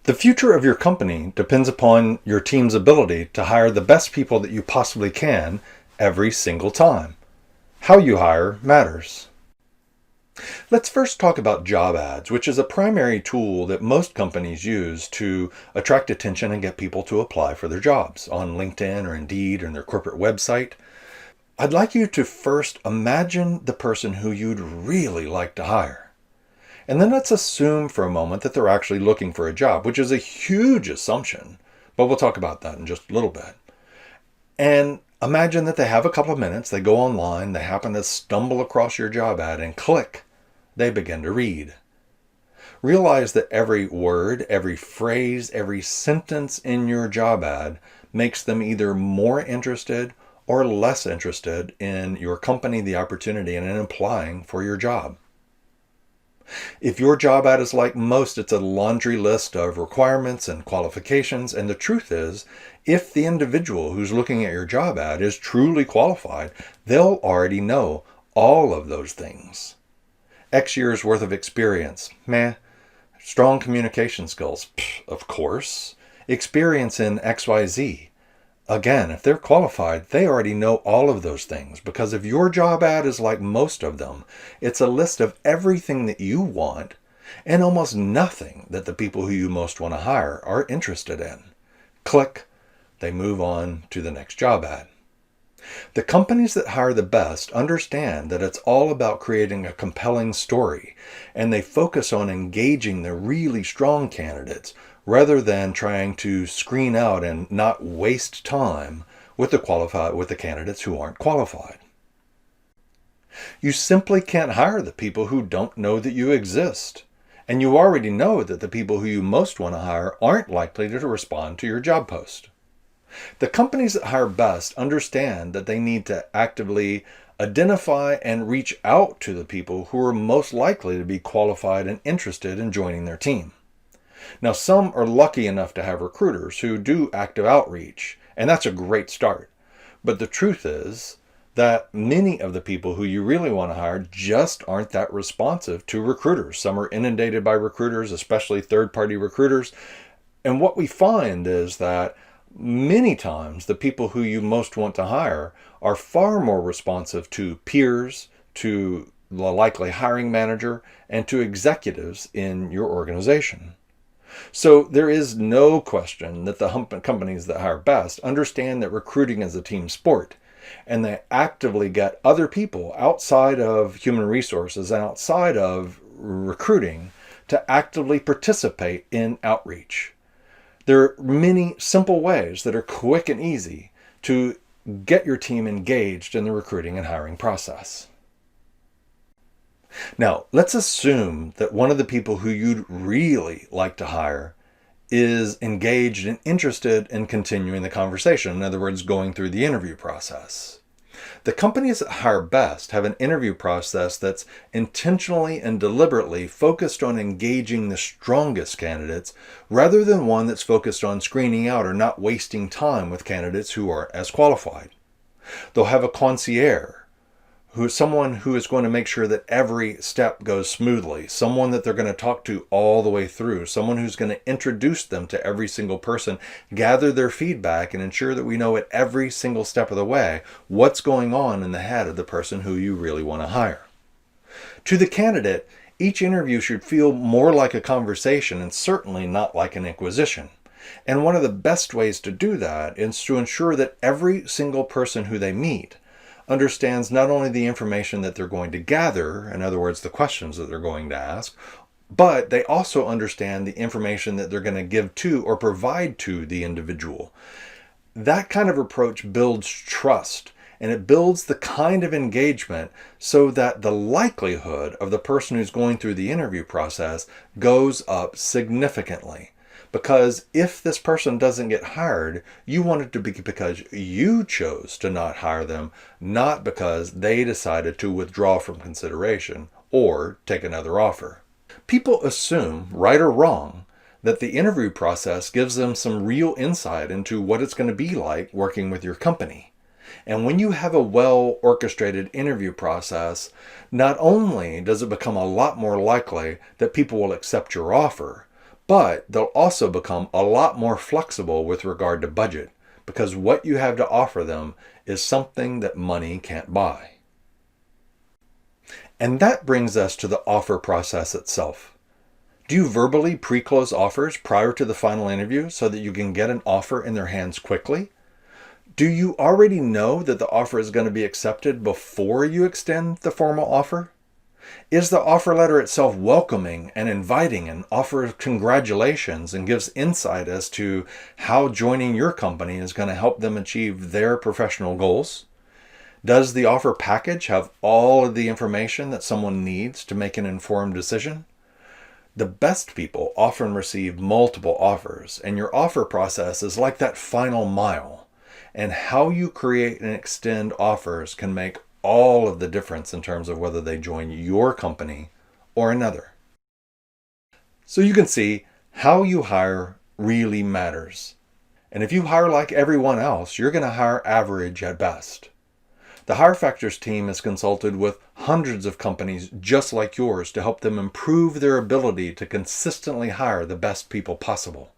The future of your company depends upon your team's ability to hire the best people that you possibly can every single time. How you hire matters. Let's first talk about job ads, which is a primary tool that most companies use to attract attention and get people to apply for their jobs on LinkedIn or Indeed or in their corporate website. I'd like you to first imagine the person who you'd really like to hire. And then let's assume for a moment that they're actually looking for a job, which is a huge assumption, but we'll talk about that in just a little bit. And imagine that they have a couple of minutes, they go online, they happen to stumble across your job ad and click. They begin to read. Realize that every word, every phrase, every sentence in your job ad makes them either more interested or less interested in your company, the opportunity, and in applying for your job. If your job ad is like most, it's a laundry list of requirements and qualifications, and the truth is, if the individual who's looking at your job ad is truly qualified, they'll already know all of those things. X years worth of experience, meh. Strong communication skills, of course. Experience in XYZ. Again, if they're qualified, they already know all of those things, because if your job ad is like most of them, it's a list of everything that you want and almost nothing that the people who you most want to hire are interested in. Click, they move on to the next job ad. The companies that hire the best understand that it's all about creating a compelling story, and they focus on engaging the really strong candidates rather than trying to screen out and not waste time with the candidates who aren't qualified. You simply can't hire the people who don't know that you exist. And you already know that the people who you most want to hire aren't likely to respond to your job post. The companies that hire best understand that they need to actively identify and reach out to the people who are most likely to be qualified and interested in joining their team. Now, some are lucky enough to have recruiters who do active outreach, and that's a great start. But the truth is that many of the people who you really want to hire just aren't that responsive to recruiters. Some are inundated by recruiters, especially third-party recruiters. And what we find is that many times the people who you most want to hire are far more responsive to peers, to the likely hiring manager, and to executives in your organization. So there is no question that the companies that hire best understand that recruiting is a team sport, and they actively get other people outside of human resources and outside of recruiting to actively participate in outreach. There are many simple ways that are quick and easy to get your team engaged in the recruiting and hiring process. Now, let's assume that one of the people who you'd really like to hire is engaged and interested in continuing the conversation. In other words, going through the interview process. The companies that hire best have an interview process that's intentionally and deliberately focused on engaging the strongest candidates rather than one that's focused on screening out or not wasting time with candidates who aren't as qualified. They'll have a concierge, who is someone who is going to make sure that every step goes smoothly, someone that they're going to talk to all the way through, someone who's going to introduce them to every single person, gather their feedback, and ensure that we know at every single step of the way what's going on in the head of the person who you really want to hire. To the candidate, each interview should feel more like a conversation and certainly not like an inquisition. And one of the best ways to do that is to ensure that every single person who they meet understands not only the information that they're going to gather, in other words, the questions that they're going to ask, but they also understand the information that they're going to give to or provide to the individual. That kind of approach builds trust, and it builds the kind of engagement so that the likelihood of the person who's going through the interview process goes up significantly. Because if this person doesn't get hired, you want it to be because you chose to not hire them, not because they decided to withdraw from consideration or take another offer. People assume, right or wrong, that the interview process gives them some real insight into what it's going to be like working with your company. And when you have a well-orchestrated interview process, not only does it become a lot more likely that people will accept your offer, But they'll also become a lot more flexible with regard to budget, because what you have to offer them is something that money can't buy. And that brings us to the offer process itself. Do you verbally pre-close offers prior to the final interview so that you can get an offer in their hands quickly? Do you already know that the offer is going to be accepted before you extend the formal offer? Is the offer letter itself welcoming and inviting and offers congratulations and gives insight as to how joining your company is going to help them achieve their professional goals? Does the offer package have all of the information that someone needs to make an informed decision? The best people often receive multiple offers, and your offer process is like that final mile. And how you create and extend offers can make all of the difference in terms of whether they join your company or another. So you can see how you hire really matters. And if you hire like everyone else, you're going to hire average at best. The HireFactors team has consulted with hundreds of companies just like yours to help them improve their ability to consistently hire the best people possible.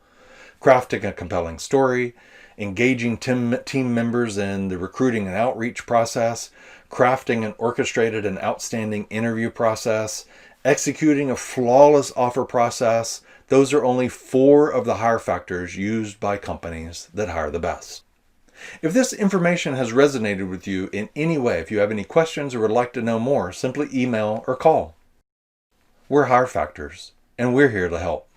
Crafting a compelling story, engaging team members in the recruiting and outreach process, crafting an orchestrated and outstanding interview process, executing a flawless offer process. Those are only 4 of the hire factors used by companies that hire the best. If this information has resonated with you in any way, if you have any questions or would like to know more, simply email or call. We're HireFactors, and we're here to help.